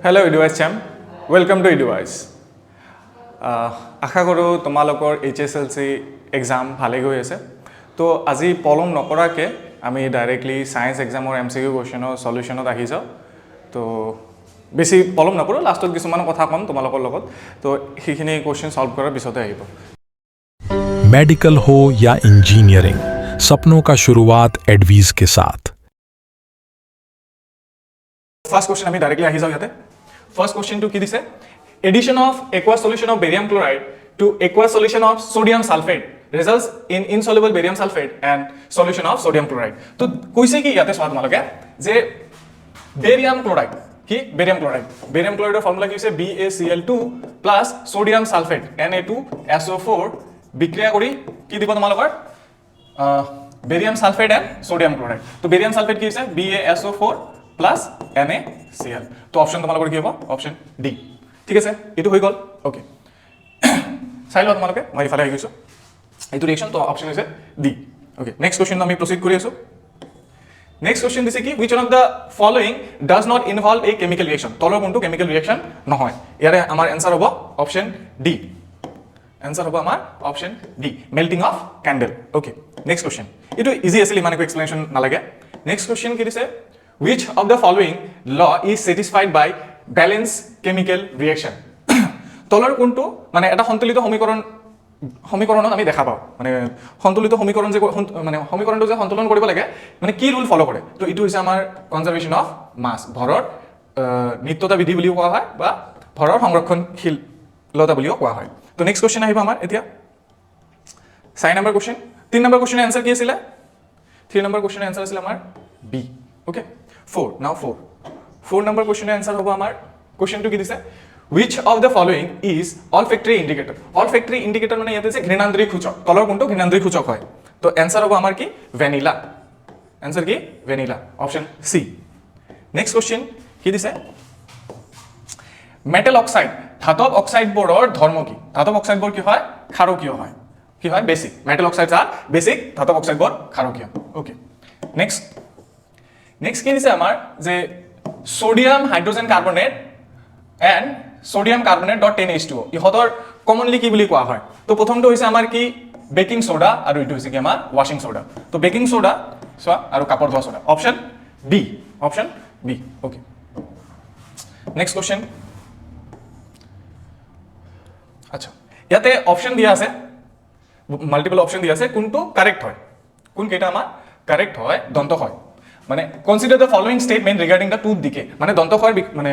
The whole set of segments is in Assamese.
Hello Eduwise Cham, welcome to Eduwise. আশা কৰোঁ তোমালোকৰ HSLC এক্সাম ভালে গৈ আছে তো আজি পলম নকৰাকৈ আমি ডাইৰেক্টলি সায়েন্স এক্সামৰ MCQ কুৱেশ্যনৰ সলিউশনত আহি যাওঁ তো বেছি পলম নকৰোঁ লাষ্টত কিছুমান কথা ক'ম তোমালোকৰ লগত তো সেইখিনি কুৱেশ্যন সলভ কৰাৰ পিছতে আহিব मेडिकल हो या इंजीनियरिंग, सपनों का शुरुआत एडवीज के साथ। ফার্স্ট কোশ্চেন আমি ডাইরেক্টলি আহি যাওঁ ইয়াতে ফার্স্ট কোশ্চেনটো কি দিছে addition of aqueous solution of barium chloride to aqueous solution of sodium sulfate results in insoluble barium sulfate and solution of sodium chloride তো কইছে কি ইয়াতে সোৱা তোমালোকে যে barium chloride কি barium chlorideৰ ফৰ্মুলা কি হৈছে BaCl2 plus sodium sulfate Na2SO4 বিক্ৰিয়া কৰি কি দিব তোমালোকৰ barium sulfate and sodium chloride তো barium sulfate কি হৈছে BaSO4 plus NaCl তো অপশন তোমালোকৰ কি হ'ব অপশন ডি ঠিক আছে এটো হৈ গল ওকে চাই লও তোমালোকে মই ইফালে আহি গৈছো এইটো ৰিঅ্যাকশন তো অপশন হৈছে ডি ওকে নেক্সট কোশ্চেন আমি প্ৰসিড কৰি আছো নেক্সট কোশ্চেন দিছে কি which one of the following does not involve a chemical reaction তলৰ কোনটো কেমিক্যাল ৰিঅ্যাকশন নহয় ইয়াৰে আমাৰ आंसर হ'ব অপশন ডি आंसर হ'ব আমাৰ option D melting of candle okay next question এটো ইজি আছিল মানে কো এক্সপ্লেনেশন নালাগে নেক্সট কোশ্চেন কি দিছে which of the following law is satisfied by balance chemical reaction তলৰ কোনটো মানে এটা সন্তুলিত সমীকৰণত আমি দেখা পাওঁ মানে সন্তুলিত সমীকৰণ যে মানে সমীকৰণটো যে সন্তুলন কৰিব লাগে মানে কি ৰুল ফলো কৰে তো ইটো হৈছে আমাৰ কনজাৰভেশন অফ মাস ভৰৰ নিত্যতা বিধি বুলিও কোৱা হয় বা ভৰৰ সংৰক্ষণশীলতা বুলিও কোৱা হয় তো নেক্সট কোশ্চেন আহিব আমাৰ এতিয়া 6 নম্বৰ কোশ্চেন 3 নম্বৰ কোশ্চেনৰ आंसर কি আছিল 3 নম্বৰ কোশ্চেনৰ आंसर আছিল আমাৰ B okay 4 now 4 number question answer hobo amar question to ki dise which of the following is olfactory indicator mane yate je ঘৃণান্দ্রিক সূচক তলৰ কোনটো ঘৃণান্দ্রিক সূচক হয় তো answer hobo amar ki vanilla answer ki vanilla option c next question ki dise metal oxide ধাতব অক্সাইড বোৰৰ ধৰ্ম কি ধাতব অক্সাইড বোৰ কি হয় ক্ষাৰকীয় হয় কি হয় basic metal oxides are basic ধাতব অক্সাইড বোৰ ক্ষাৰকীয় ওকে next কি দিছে আমাৰ যে sodium hydrogen carbonate and sodium carbonate dot 10H2O ইহতৰ কমনলি কি বুলি কোৱা হয় তো প্ৰথমটো হৈছে আমাৰ কি বেকিং সোডা আৰু ইটো হৈছে কি আমাৰ ওয়াশিং সোডা তো বেকিং সোডা সোৱা আৰু কাপৰ ধোৱা soda option B okay next question আচ্ছা ইয়াতে অপশন দিয়া আছে মাল্টিপল অপশন দিয়া আছে কোনটো কারেক্ট হয় কোন কেইটা আমাৰ কাৰেক্ট হয় দন্ত হয় মানে consider the following statement regarding the tooth দিকে মানে দন্তক্ষয়ৰ মানে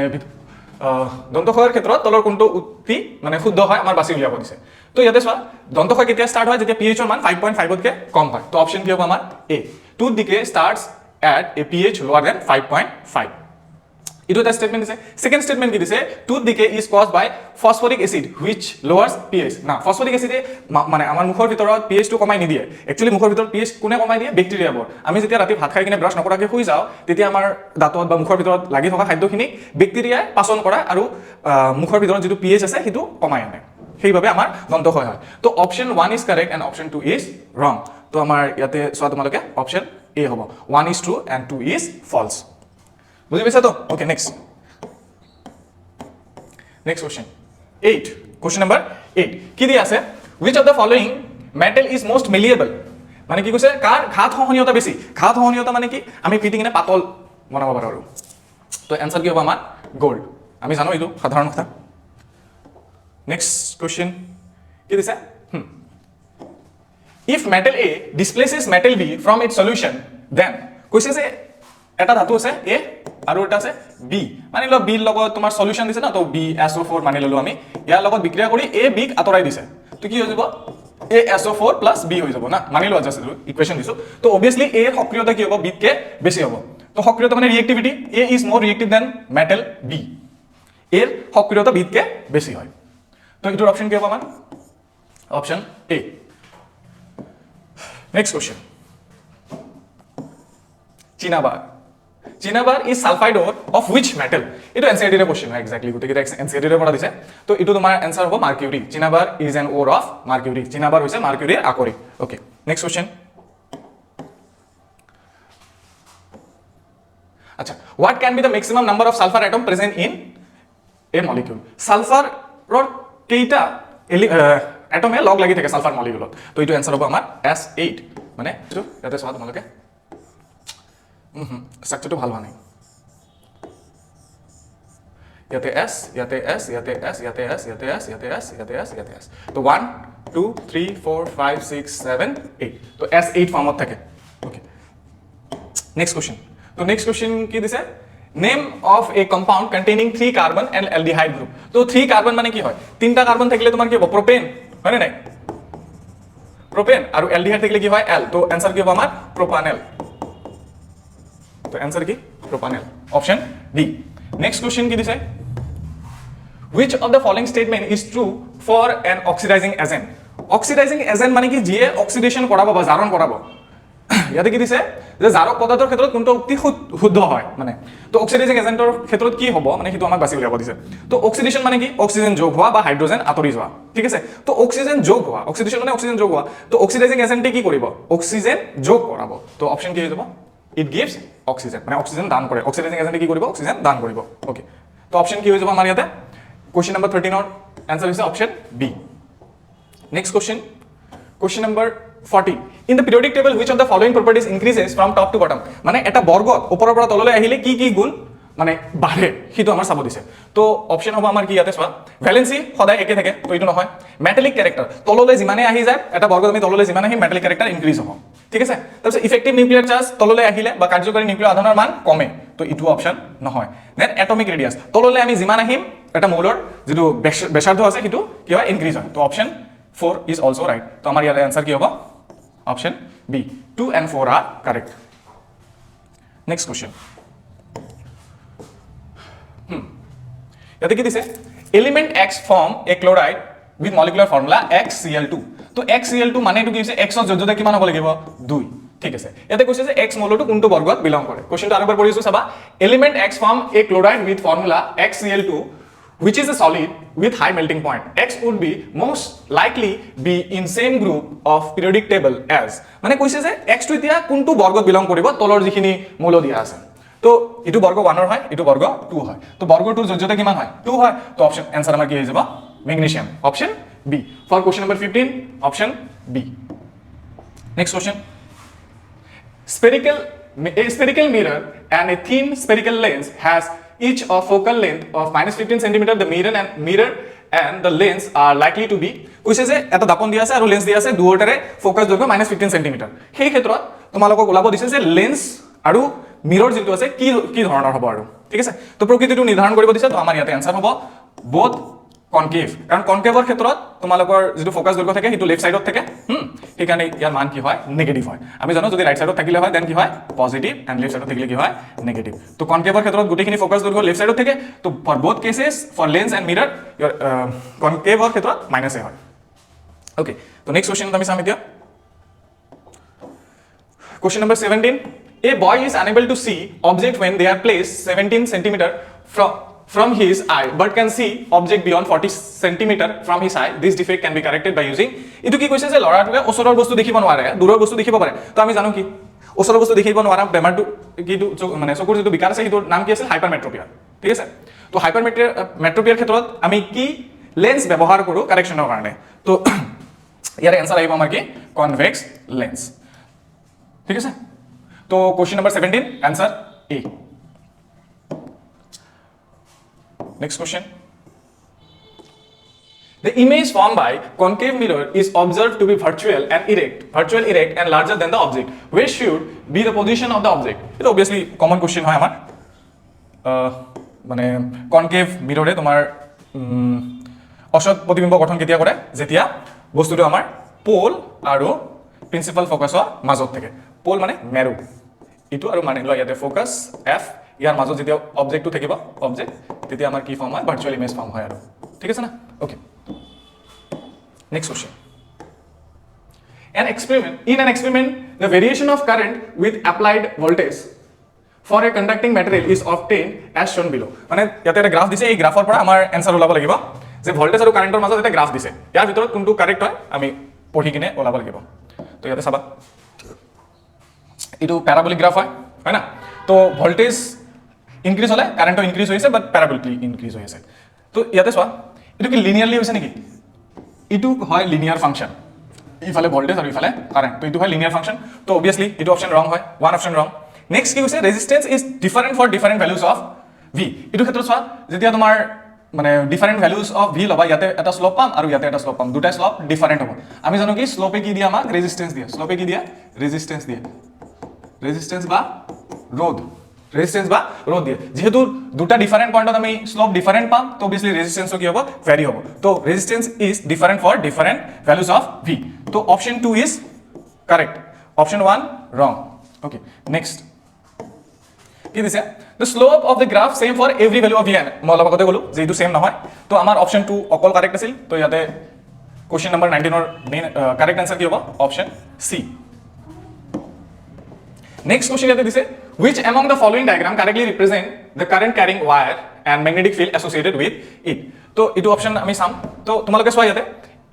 দন্তক্ষয়ৰ ক্ষেত্ৰত তলৰ কোনটো উক্তি মানে শুদ্ধ হয় আমাৰ বাছি উলিয়াব দিছে তো ইয়াতে চোৱা দন্তক্ষয় কেতিয়া স্টাৰ্ট হয় যেতিয়া pH ৰ মান 5.5 তকৈ কম হয় তো অপশন কি হ'ব আমাৰ a tooth decay starts at a pH lower than 5.5 ইটো এটা স্টেটমেন্ট দিছে সেকেন্ড স্টেটমেন্ট কি দিছে tooth decay is caused by phosphoric acid which lowers pH না ফসফৰিক এসিডে মানে আমাৰ মুখৰ ভিতৰত pH টো কমাই নিদিয়ে একচুয়ালি মুখৰ ভিতৰত pH কোনে কমাই দিয়ে ব্যাকটেৰিয়াবোৰ আমি যেতিয়া ৰাতি ভাত খাই কিনে ব্ৰাছ নকৰাকৈ শুই যাওঁ তেতিয়া আমাৰ দাঁতত বা মুখৰ ভিতৰত লাগি থকা খাদ্যখিনি ব্যাকটেৰিয়াই পাচন কৰা আৰু মুখৰ ভিতৰত যেটো pH আছে হেতু কমাই আনে সেইভাবে আমাৰ দন্তক্ষয় হয় তো option 1 is correct and option 2 is wrong তো আমাৰ ইয়াতে সোৱা তোমালোকে অপশন এ হ'ব 1 is true and 2 is false বুঝি পাইছা তো okay next question 8 question number 8 কি দিয়া আছে which of the following metal is most malleable মানে কি কৈছে কাৰ ঘাত সহনীয়তা বেছি ঘাত সহনীয়তা মানে কি আমি পিটি কিনে পাতল বনাব পাৰো আৰু তো आंसर কি হ'ব আমাৰ গোল্ড আমি জানো এইটো সাধাৰণ কথা নেক্সট কোশ্চেন কি দিছে if metal A displaces metal B from its solution then কৈছে যে এটা ধাতু আছে এ আৰু এটা আছে বি মানি ল বি লগত তোমাৰ সলিউশন দিছে না তো BaSO4 মানি ললো আমি ইয়াৰ লগত বিক্ৰিয়া কৰি এ বি আতৰাই দিছে তো কি হৈ যাব ASO4 + B হৈ যাব না মানি লো জাস্ট ইকুয়েশন দিছো তো অবিয়াসলি এ সক্রিয়তা কি হ'ব বি কে বেছি হ'ব তো সক্রিয়তা মানে reactivity A is more reactive than metal B এর সক্রিয়তা বি কে বেছি হয় তো এটার অপশন কি হ'ব আমাৰ option A next question Cinnabar is sulfide ore of which metal? Ito NCERT रे question है exactly गुटे के NCERT रे पढ़ा दिसे तो इतो तुम्हारा आंसर होगा mercury. Cinnabar is an ore of mercury. Cinnabar होइसे mercury আকরি. Okay. Next question. अच्छा. What can be the maximum number of sulfur atom present in a molecule সালফাৰৰ কেইটা এটমে লগ লাগি থাকে সালফাৰ মলিকিউলত তো এইটো এনসাৰ হ'ব আমাৰ S8 মানে এইটো ইয়াতে চোৱা তোমালোকে স্ট্ৰাকচাৰটো ভাল হোৱা নাই ইয়াতে S ইয়াতে S ইয়াতে S ইয়াতে S ইয়াতে S ইয়াতে S ইয়াতে S ইয়াতে S তো 1 2 3 4 5 6 7 8 তো S8 ফৰ্মত থাকে ওকে নেক্সট কোশ্চেন তো নেক্সট কোশ্চেন কি দিছে name of a compound containing 3 carbon and aldehyde group তো 3 কার্বন মানে কি হয় তিনটা কার্বন থাকলে তোমার কি হবে প্রোপেন হয় না নাই প্রোপেন আর অ্যালডিহাইড থাকলে কি হয় অ্যাল তো आंसर কি হবে আমার প্রোপানেল তো आंसर কি প্রোপানেল অপশন ডি নেক্সট কোশ্চেন কি দিছে which of the following statement is true for an oxidizing agent oxidizing agent মানে কি যিয়ে অক্সিডেশন কৰাব বা জাৰণ কৰাব ইয়াতে কি দিছে যে জাৰক পদাৰ্থৰ ক্ষেত্ৰত কোনটো উক্তি শুদ্ধ হয় মানে তো অক্সিডাইজিং এজেন্টৰ ক্ষেত্ৰত কি হ'ব মানে সেইটো আমাক বাছি উলিয়াব দিছে তো অক্সিডেশন মানে কি অক্সিজেন যোগ হোৱা বা হাইড্ৰোজেন আঁতৰি যোৱা ঠিক আছে তো অক্সিজেন যোগ হোৱা অক্সিডেশন মানে অক্সিজেন যোগ হোৱা তো অক্সিডাইজিং এজেন্টে কি কৰিব অক্সিজেন যোগ কৰাব তো অপশন কি হৈ যাব ইট গিভস অক্সিজেন মানে অক্সিজেন দান কৰে অক্সিডাইজিং এজেন্টে কি কৰিব অক্সিজেন দান কৰিব ওকে তো অপশন কি হৈ যাব আমাৰ ইয়াতে কোশ্চেন নম্বৰ 13 ৰ आंसर হৈছে option B next question number 40 in the periodic table which of the following properties increases from top to bottom মানে এটা বৰ্গত ওপৰৰ পৰা তললৈ আহিলে কি গুণ মানে বাঢ়ে হিটো আমাৰ চাব দিছে তো অপশন হ'ব আমাৰ কি ইয়াতে চোৱা ভ্যালেন্সি সদায় একে থাকে তো এইটো নহয় মেটালিক ক্যাৰেক্টাৰ তললৈ যিমানে আহি যায় এটা বৰ্গত আমি তললৈ যিমানে আহি মেটালিক ক্যাৰেক্টাৰ ইনক্ৰিজ হ'ব ঠিক আছে তাৰপিছত ইফেক্টিভ নিউক্লিয়াৰ চাৰ্জ তললৈ আহিলে বা কাৰ্যকৰী নিউক্লিয়াৰ আধানৰ মান কমে তো ইটো অপশন নহয় দেন এটমিক ৰেডিয়াস তললৈ আমি যিমান আহিম এটা মৌলৰ যেটো ব্যাসাৰ্ধ আছে হিটো কি হয় ইনক্ৰিজ হয় তো অপশন 4 is also right তো আমাৰ ইয়াৰ आंसर কি হ'ব Option B. 2 and 4 are correct. Next question. ইয়াতে কি দিছে element X form a chloride with molecular formula XCl2 তো XCl2 মানে এটো কি হৈছে X ৰ যোজ্যতা কিমান হ'ব লাগিব 2 ঠিক আছে ইয়াতে কৈছে যে X মৌলটো কোনটো বৰ্গত বিলং কৰে কোশ্চেনটো আরেকবার পঢ়িছো চাবা element X form a chloride with formula XCl2 which is a solid with high melting point X would be most likely be in same group of periodic table as মানে কৈছে যে X টো এতিয়া কোনটো বৰ্গত বিলং কৰিব তলৰ যিখিনি মৌল দিয়া আছে তো ইটো বৰ্গ 1 ৰ হয় ইটো বৰ্গ 2 হয় তো বৰ্গ 2 ৰ যোজ্যতা কিমান হয় 2 হয় তো অপশন आंसर আমাৰ কি হৈ যাব magnesium option B for question number 15 option B next question a spherical mirror and a thin spherical lens has each of focal length of -15 cm the mirror and the lens are likely to be কৈছে যে এটা দাপন দিয়া আছে আৰু লেন্স দিয়া আছে দুয়োটাৰে ফোকাস দৈৰ্ঘ্য -15 cm সেই ক্ষেত্ৰত তোমালোকক ওলাব দিছে যে লেন্স আৰু মিৰৰ যেটো আছে কি ধৰণৰ হ'ব আৰু ঠিক আছে তো প্ৰকৃতিটো নিৰ্ধাৰণ কৰিব দিছে তো আমাৰ ইয়াতে आंसर হ'ব বোথ কনকেভ কাৰণ কনকেভৰ ক্ষেত্ৰত তোমালোকৰ যেটো ফোকাস দৈৰ্ঘ্য থাকে হিটো লেফট সাইডত থাকে সেইকাৰণে ইয়াৰ মান কি হয় নেগেটিভ হয় আমি জানো যদি ৰাইট সাইডত থাকিলে হয় দেন কি হয় পজিটিভ এন্ড লেফট সাইডত থাকিলে কি হয় নেগেটিভ তো কনকেভৰ ক্ষেত্ৰত গোটেইখিনি ফোকাস দৈৰ্ঘ্য লেফট সাইডত থাকে তো for both cases for lens and mirror your কনকেভৰ ক্ষেত্ৰত মাইনাস হয় ওকে তো নেক্সট কোশ্চেন আমি চাম এতিয়া question number 17 a boy is unable to see object when they are placed 17 cm from his eye but can see object beyond 40 cm from his eye this defect can be corrected by using এটো কি কৈছে যে লৰাটোৱে ওচৰৰ বস্তু দেখিব নোৱাৰে দূৰৰ বস্তু দেখিব পাৰে তো আমি জানো কি ওচৰৰ বস্তু দেখিব নোৱাৰা বেমাৰটো কিটো মানে চকুৰ যেটো বিকাৰ আছে হিটোৰ নাম কি আছিল হাইপাৰমেট্ৰোপিয়া ঠিক আছে তো হাইপাৰমেট্ৰোপিয়াৰ ক্ষেত্ৰত আমি কি লেন্স ব্যৱহাৰ কৰো কাৰেকচনৰ কাৰণে তো ইয়াৰ आंसर আহিব আমাৰ কি কনভেক্স লেন্স ঠিক আছে তো question number 17 answer A next question the image formed by concave mirror is observed to be virtual erect and larger than the object where should be the position of the object it obviously common question হয় আমাৰ মানে concave mirror এ তোমাৰ অসৎ প্ৰতিবিম্ব গঠন কেতিয়া কৰে যেতিয়া বস্তুটো আমাৰ পোল আৰু প্ৰিন্সিপাল ফোকাসৰ মাজত থাকে পোল মানে মেৰু ইটো আৰু মানে লয় ইয়াতে ফোকাস F ইয়াৰ মাজত যেতিয়া অবজেক্টটো থাকিব অবজেক্ট তেতিয়া আমাৰ কি ফৰ্ম হয় ভাৰ্চুয়াল ইমেজ ফৰ্ম হয় আৰু ঠিক আছে না okay next question in an experiment the variation of current with applied voltage for a conducting material is obtained as shown below মানে ইয়াতে এটা গ্ৰাফ দিছে এই গ্ৰাফৰ পৰা আমাৰ आंसर ওলাব লাগিব যে ভোল্টেজ আৰু কাৰেন্টৰ মাজত এটা গ্ৰাফ দিছে ইয়াৰ ভিতৰত কোনটো কাৰেক্ট হয় আমি পঢ়ি কিনে ওলাব লাগিব তো ইয়াতে চাবা ইটো প্যারাবোলিক গ্রাফ হয় না তো ভোল্টেজ ইনক্রিজ হলে কারেন্টও ইনক্রিজ হইছে বাট প্যারাবোলিকলি ইনক্রিজ হইছে তো ইয়াতে চোৱা এইটো কি লিনিয়াৰলি হৈছে নেকি ইটো হয় লিনিয়াৰ ফাংচন ইফালে ভোল্টেজ আৰু ইফালে কাৰেন্ট তো ইটো হয় লিনিয়াৰ ফাংচন তো অবভিয়াসলি ইটো অপশন ৰং হয় ওয়ান অপশন ৰং নেক্সট কি হৈছে resistance is different for different values of V ইটো ক্ষেত্ৰত চোৱা যেতিয়া তোমাৰ মানে ডিফাৰেন্ট ভ্যালুজ অফ ভি লবা ইয়াতে এটা স্লোপ পাম আৰু ইয়াতে এটা স্লোপ পাম দুটা স্লোপ ডিফাৰেন্ট হ'ব আমি জানো কি স্লোপে কি দিয়ে আমাক ৰেজিস্ট্যান্স দিয়ে স্লোপে কি দিয়ে ৰেজিস্ট্যান্স দিয়ে ৰেজিস্ট্যান্স বা রোধ রেজিস্ট্যান্স বা রোধ দিয়ে যেহেতু দুটা ডিফারেন্ট পয়েন্টত আমি স্লোপ ডিফারেন্ট পাম তো অবভিয়াসলি রেজিস্ট্যান্সও কি হ'ব ভ্যারি হ'ব তো resistance is different for different values of V তো option 2 is correct option 1 wrong okay next কি দিছে the slope of the graph same for every value of vn মই অলপ আগতে ক'লো যে এইটো সেম নহয় তো আমাৰ অপশন 2 অকল কাৰেক্ট আছিল তো ইয়াতে কোশ্চেন নম্বৰ 19 ৰ মেইন কারেক্ট আনসার কি হ'ব অপশন সি Next question ইয়াতে দিছে which among the following diagram correctly represent the current carrying wire and magnetic field associated with it তো ইটো অপশন আমি চাম তো তোমালোকে চোৱা ইয়াতে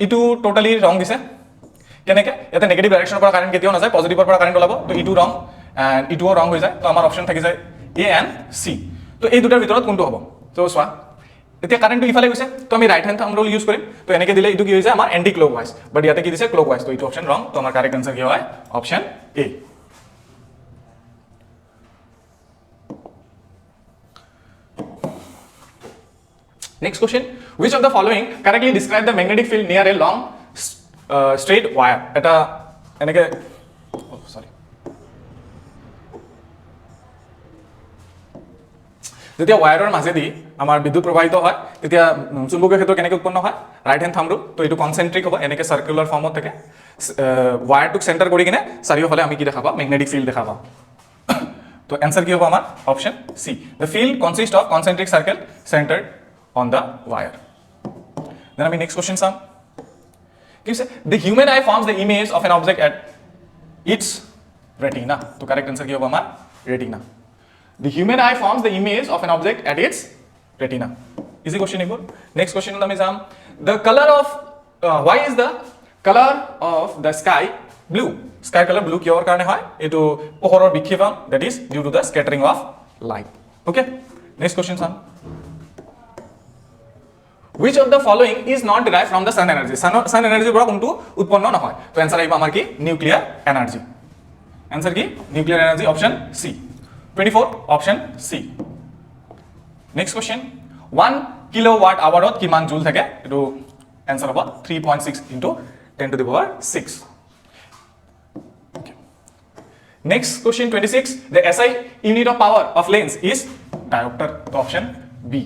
ইটো টোটালি ৰং দিছে কেনেকে ইয়াতে নেগেটিভ ডাইৰেকশনৰ পৰা কাৰেন্ট কেতিয়াও নাযায় পজিটিভৰ পৰা কাৰেন্ট ওলাব তো ইটো ৰং এন্ড ইটোও ৰং হৈ যায় তো আমাৰ অপশন থাকি যায় এ এণ্ড সি তো এই দুটাৰ ভিতৰত কোনটো হ'ব তো চোৱা এতিয়া কাৰেন্টটো ইফালে গৈছে তো আমি right hand thumb rule use কৰিম তো এনেকে দিলে ইটো কি হৈ যায় আমাৰ এন্টি ক্লকৱাইজ বাট ইয়াতে কি দিছে ক্লকৱাইজ তো ইটো অপশন ৰং তো আমাৰ কারেক্ট আনসার কি হয় option A Next question, which of the following correctly describe the magnetic field near a long straight wire? Eta enake oh sorry. যেতিয়া ওয়্যাৰৰ মাজেদি আমাৰ বিদ্যুৎ প্ৰবাহিত হয় তেতিয়া চুম্বকীয় ক্ষেত্ৰ কেনেকৈ উৎপন্ন হয় ৰাইট হ্যান্ড থাম্ব ৰুল তো এটো কনসেন্ট্ৰিক হ'ব এনেকে সাৰ্কুলাৰ ফৰ্মত থাকে ওয়্যাৰটোক সেন্টাৰ কৰি কিনে চাৰিওফালে আমি কি দেখা পাম ম্যাগনেটিক ফিল্ড দেখা পাম তো आंसर কি হ'ব আমাৰ option C the field consists of concentric circle centered on the wire. Then I mean next question Sam. You say the human eye forms the image of an object at its retina. So correct answer ki hoga amar retina. The human eye forms the image of an object at its retina. Easy question equal. Next question on the exam. The color of why is the color of the sky blue? Sky color blue kiyor karone hoy? Etu pohoror bikhipan that is due to the scattering of light. Okay? Next question Sam. Which of the following is not derived from the sun energy? Sun energy পৰা কোনটো উৎপন্ন নহয় তো आंसर আহিব আমাৰ কি নিউক্লিয়াৰ এনাৰ্জি आंसर কি নিউক্লিয়াৰ এনাৰ্জি অপশন সি 24 option C next question 1 kilowatt আৱাৰত কিমান জুল থাকে এটো आंसर হ'ব 3.6 into 10 to the power 6 next question 26 the SI unit of power of lens is diopter তো অপশন বি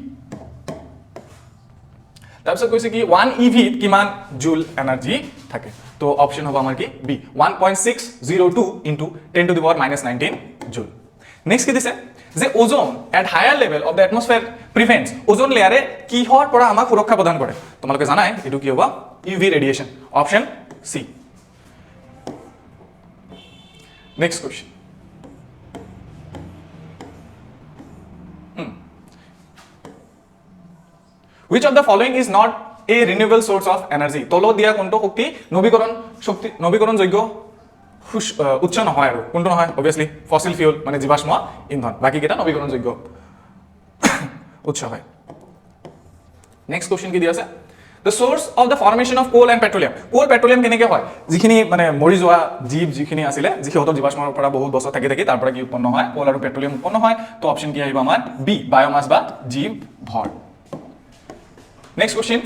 তাৰপিছত কৈছে কি 1 EV কিমান জুল এনাৰ্জি থাকে তো অপশন হ'ব আমাৰ কি B 1.602 into 10 to the power -19 জুল নেক্সট কি দিছে যে ozone at higher level of the atmosphere prevents ozone লেয়ারে কিহৰ পৰা আমাক সুৰক্ষা প্ৰদান কৰে তোমালোকে জানাই এটো কি হ'ব UV radiation option C next question Which of the following is not a renewable source of energy? তলত দিয়া কোনটো শক্তি নবীকৰণযোগ্য উৎস নহয় আৰু কোনটো নহয় obviously fossil fuel মানে জীৱাশ্ম ইন্ধন বাকি কেটা নবীকৰণযোগ্য উৎস হয় নেক্সট কোশ্চেন কি দিয়া আছে the source of the formation of coal and petroleum কেনেকৈ হয় যিখিনি মানে মৰি যোৱা জীৱ যিখিনি আছিল যিহঁতৰ জীৱাশ্মৰ পৰা বহুত বছৰ থাকি থাকি তাৰ পৰা কি উৎপন্ন হয় কোল আৰু পেট্ৰলিয়াম উৎপন্ন হয় তো অপশন কি আহিব আমাৰ বি বায়োমাস বা জীৱ ভৰ Next question.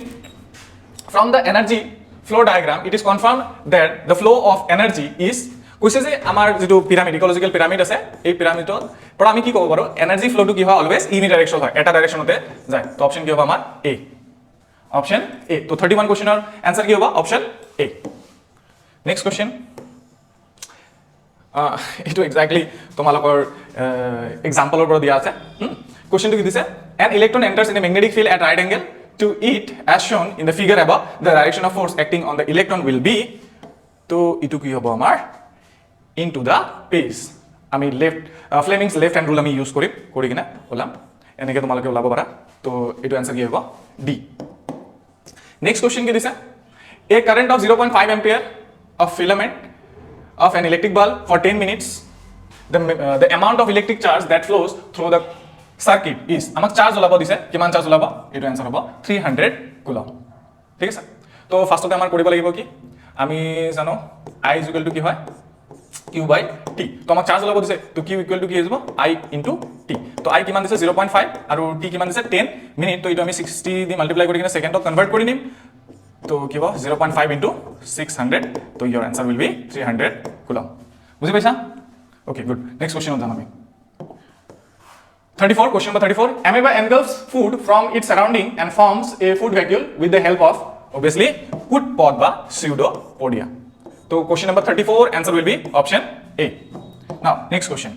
From the energy flow diagram, it is confirmed that the flow of energy is কৈছে যে আমাৰ যেটো পিৰামিড ইকোলজিক্যাল পিৰামিড আছে এই পিৰামিডৰ পৰা আমি কি ক'ব পাৰো এনাৰ্জি ফ্লোটো কি হয় অলওয়েজ ইউনি ডাইৰেকশন হয় এটা ডাইৰেকশনতে যায় তো অপশন কি হ'ব আমাৰ এ অপশন এ তো 31 কোশ্চেনৰ आंसर কি হ'ব অপশন এ নেক্সট কোশ্চেন এটো এক্স্যাক্টলি তোমালোকৰ এক্সাম্পলৰ পৰা দিয়া আছে কোশ্চেনটো কি দিছে an electron enters in a magnetic field at right angle to it as shown in the figure above the direction of force acting on the electron will be to itu ki hobo amar into the space ami left Fleming's left hand rule ami use kori kina olam eneke tomaloke olabo para to etu answer ki hobo D next question ki dise a current of 0.5 ampere of filament of an electric bulb for 10 minutes the amount of electric charge that flows through the circuit is আমাক চার্জ ওলাব দিছে কিমান চার্জ ওলাব এটো आंसर হ'ব 300 কুলম ঠিক আছে তো ফার্স্টতে আমাৰ কৰিব লাগিব কি আমি জানো I = কি হয় Q by T তো আমাক চার্জ ওলাব দিছে তো Q = কি হ'ব I into T তো I কিমান দিছে 0.5 আৰু T কিমান দিছে 10 মিনিট তো এটো আমি 60 দি মাল্টিপ্লাই কৰি কিনে সেকেন্ডত কনভাৰ্ট কৰি নিম তো কি হ'ব 0.5 into 600 তো your answer will be 300 coulomb বুজি পাইছা okay good next question on আমি 34 question number 34 amoeba engulfs food from its surrounding and forms a food vacuole with the help of obviously food pod ba pseudopodia so question number 34 answer will be option A now next question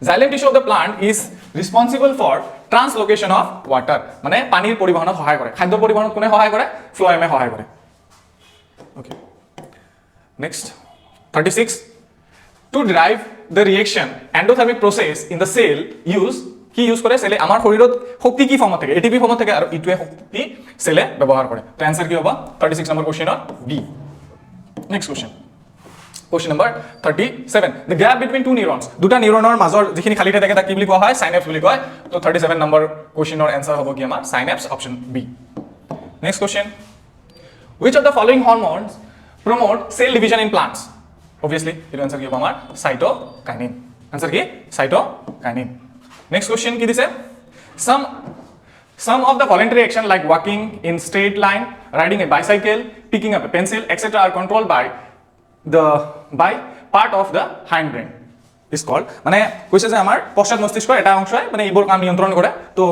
xylem tissue of the plant is responsible for translocation of water মানে পানির পরিবহনত সহায় করে খাদ্য পরিবহনত কোনে সহায় করে ফ্লোয়েমে সহায় করে okay next 36 to derive the reaction endothermic process in the cell use কি ইউজ করে সেলে আমার শরীরত শক্তি কি ফর্মত থাকে এটিপি ফর্মত থাকে আৰু ইটোৱে শক্তি সেলে ব্যৱহাৰ কৰে তো आंसर কি হ'ব 36 নম্বৰ কোশ্চেনৰ B next question question number 37 the gap between two neurons দুটা নিউৰনৰ মাজৰ যিখিনি খালি থাকে তাক কি বুলি কোৱা হয় সাইনেপস বুলি কয় তো 37 নম্বৰ কোশ্চেনৰ आंसर হ'ব কি আমাৰ synapse option B next question which of the following hormones promote cell division in plants obviously it answer কি হ'ব আমাৰ cytokinin answer কি cytokinin next question কি দিছে some of the voluntary action like walking in straight line riding a bicycle picking up a pencil etc are controlled by part of the hindbrain is called মানে কৈছে যে আমাৰ পশ্চাৎ মস্তিষ্কৰ এটা অংশই মানে এইবোৰ কাম নিয়ন্ত্ৰণ কৰে তো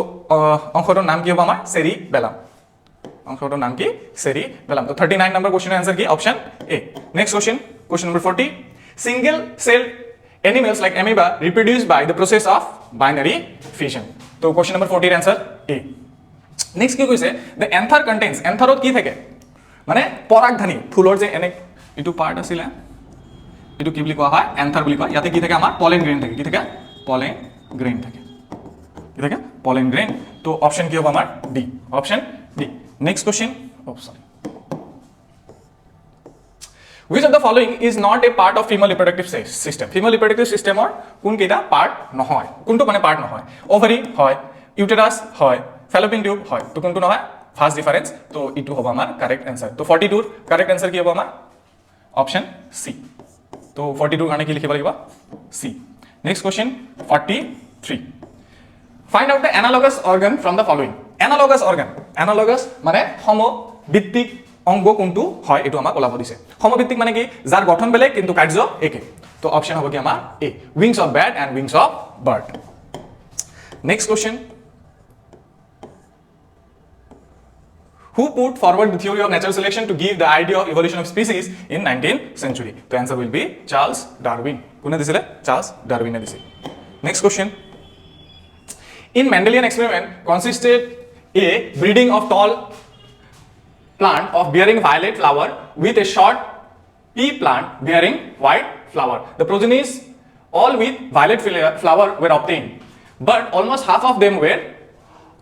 অংশটোৰ নাম কি হ'ব আমাৰ cerebellum অংশটোৰ নাম কি cerebellum তো 39 নম্বৰ কোশ্চেনৰ आंसर কি option A next question number 40 single celled animals like amoeba reproduce by the process of binary fission so question number 40 এর आंसर A next কি কৈছে the anther contains antherত কি থাকে মানে পরাগধানী ফুলৰ যে এনে এটো পাৰ্ট আছিল এটো কি বুলি কোৱা হয় anther বুলি কয় ইয়াতে কি থাকে আমাৰ pollen grain থাকে কি থাকে pollen grain থাকে কি থাকে pollen grain তো অপশন কি হ'ব আমাৰ D option D next question oh sorry which of the following is not a part of female reproductive system female reproductive system or কোন কেটা পার্ট নহয় কোনটো মানে পার্ট নহয় ovary হয় uterus হয় fallopian tube হয় তো কোনটো নহয় ফার্স্ট ডিফারেন্স তো ইটো হ'ব আমাৰ কাৰেক্ট आंसर তো 42 কাৰেক্ট आंसर কি হ'ব আমাৰ অপশন সি তো 42 কাৰণে কি লিখিব লাগিব সি next question 43 find out the analogous organ from the following analogous organ analogous মানে সমভিত্তিক অঙ্গ কোনটো হয় এটো আমাক ওলাব দিছে সমভিত্তিক মানে কি যাৰ গঠন বেলেগ কিন্তু কাৰ্য একে তো অপশন হ'ব কি আমাৰ A wings of bat and wings of bird next question who put forward the theory of natural selection to give the idea of evolution of species in 19th century the answer will be Charles Darwin কোনে দিছিলে Charles Darwin এ দিছিল next question in Mendelian experiment consisted a breeding of tall plant of bearing violet flower with a short pea plant bearing white flower. The progenies all with violet flower were obtained, but almost half of them were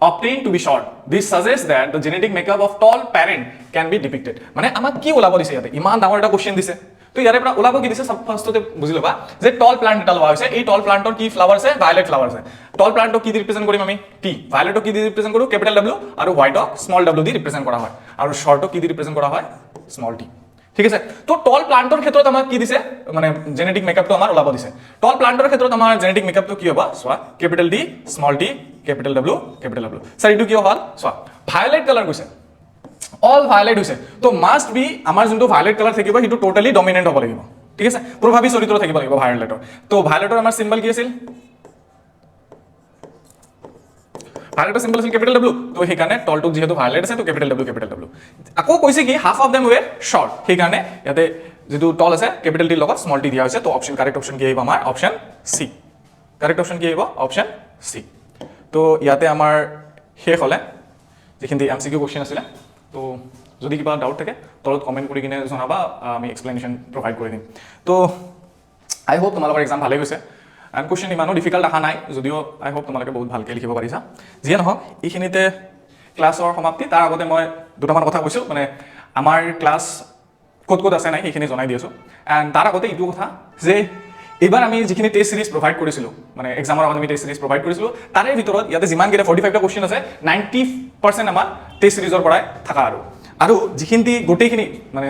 obtained to be short. This suggests that the genetic makeup of tall parent can be depicted. মানে আমাক কি ওলাব দিছে ইয়াতে ইমান ডাঙৰ এটা কোশ্চেন দিছে তো ইয়াৰে পৰা ওলাব কি দিছে সব ফাৰ্ষ্টতে বুজি লবা যে টল প্লান্ট এটা লোৱা হৈছে এই টল প্লান্টৰ কি ফ্লাৱাৰ আছে ভায়োলেট ফ্লাৱাৰ আছে টল প্লান্টক কি দি ৰিপ্ৰেজেন্ট কৰিম আমি টি ভায়োলেটক কি দি ৰিপ্ৰেজেন্ট কৰো ক্যাপিটাল W আৰু হোৱাইটক স্মল w দি ৰিপ্ৰেজেন্ট কৰা হয় আৰু শৰ্টক কি দি ৰিপ্ৰেজেন্ট কৰা হয় স্মল t ঠিক আছে তো টল প্লান্টৰ ক্ষেত্ৰত আমাক কি দিছে মানে জেনেটিক মেকআপটো আমাৰ ওলাব দিছে টল প্লান্টৰ ক্ষেত্ৰত আমাৰ জেনেটিক মেকআপটো কি হ'ব সোৱা capital D small t capital W sir ইটো কি হ'ল সোৱা ভায়োলেট কালাৰ কৈছে all violet হৈছে তো মাস্ট বি আমাৰ যোনটো ভায়োলেট কালাৰ থাকিব হিটো টোটালি ডমিনেন্ট হ'ব লাগিব ঠিক আছে প্ৰভাৱী চৰিত্ৰ থাকিব লাগিব ভায়োলেটৰ তো ভায়োলেটৰ আমাৰ সিম্বল কি আছিল ভায়োলেটৰ সিম্বল আছিল ক্যাপিটাল W তো সেই কাৰণে টলটো যেহেতু ভায়োলেট আছে তো ক্যাপিটাল W আকৌ কৈছে কি half of them where short সেই কাৰণে ইয়াতে যেটো টল আছে ক্যাপিটাল T লগত স্মল t দিয়া হৈছে তো অপশন কারেক্ট অপশন কি আহিব আমাৰ অপশন সি কাৰেক্ট অপশন কি আহিব অপশন সি তো ইয়াতে আমাৰ শেষ হলে যেখিনি MCQ কোশ্চেন আছিল তো যদি কিবা ডাউট থাকে তলত কমেন্ট কৰি কিনে জনাবা আমি এক্সপ্লেনেশন প্ৰভাইড কৰি দিম তো আই হোপ তোমালোকৰ এক্সাম ভালে গৈছে এন্ড কোশ্চেন ইমানো ডিফিকাল্ট আহা নাই যদিও আই হোপ তোমালোকে বহুত ভালকে লিখিব পাৰিছা যিয়ে নহওক এইখিনিতে ক্লাছৰ সমাপ্তি তাৰ আগতে মই দুটামান কথা কৈছো মানে আমাৰ ক্লাছ ক'ত ক'ত আছে নাই সেইখিনি জনাই দিছো এন্ড তাৰ আগতে ইটো কথা যে এইবাৰ আমি যিখিনি টেষ্ট সিৰিজ প্ৰভাইড কৰিছিলোঁ মানে এক্সামৰ আগত আমি টেষ্ট সিৰিজ প্ৰভাইড কৰিছিলোঁ তাৰে ভিতৰত ইয়াতে যিমানকেইটা 45টা কুৱেশ্যন আছে 90% আমাৰ টেষ্ট সিৰিজৰ পৰাই থকা আৰু যিখিনি গোটেইখিনি মানে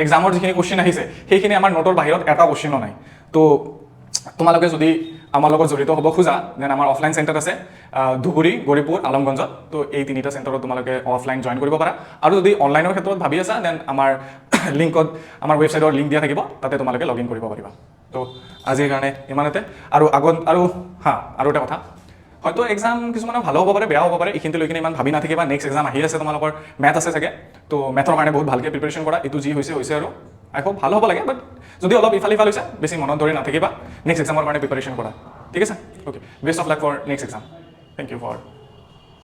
এক্সামৰ যিখিনি কুৱেশ্যন আহিছে সেইখিনি আমাৰ নোটৰ বাহিৰত এটা কুৱেশ্যনো নাই তো তোমালোকে যদি আমাৰ লগত জড়িত হ'ব খোজা দেন আমাৰ অফলাইন চেণ্টাৰ আছে ধুবুৰী গৌৰীপুৰ আলমগঞ্জত তো এই তিনিটা চেণ্টাৰত তোমালোকে অফলাইন জইন কৰিব পাৰা আৰু যদি অনলাইনৰ ক্ষেত্ৰত ভাবি আছা দেন আমাৰ লিংকত আমাৰ ৱেবছাইটৰ লিংক দিয়া থাকিব তাতে তোমালোকে লগ ইন কৰিব পাৰিবা তো আজিৰ কাৰণে ইমানতে আৰু আৰু এটা কথা হয়তো এক্সাম কিছুমানৰ ভালো হ'ব পাৰে বেয়াও হ'ব পাৰে এইখিনিতে লৈ কিনে ইমান ভাবি নাথাকিবা নেক্সট এক্সাম আহি আছে তোমালোকৰ মেথ আছে চাগে তো মেথৰ কাৰণে বহুত ভালকৈ প্ৰিপেৰেশ্যন কৰা এইটো যি হৈছে আৰু আই হোপ ভাল হ'ব লাগে বাট যদি অলপ ইফাল হৈছে বেছি মনত ধৰি নাথাকিবা নেক্সট এক্সামৰ কাৰণে প্ৰিপেৰেশ্যন কৰা ঠিক আছে okay best of luck for next exam thank you for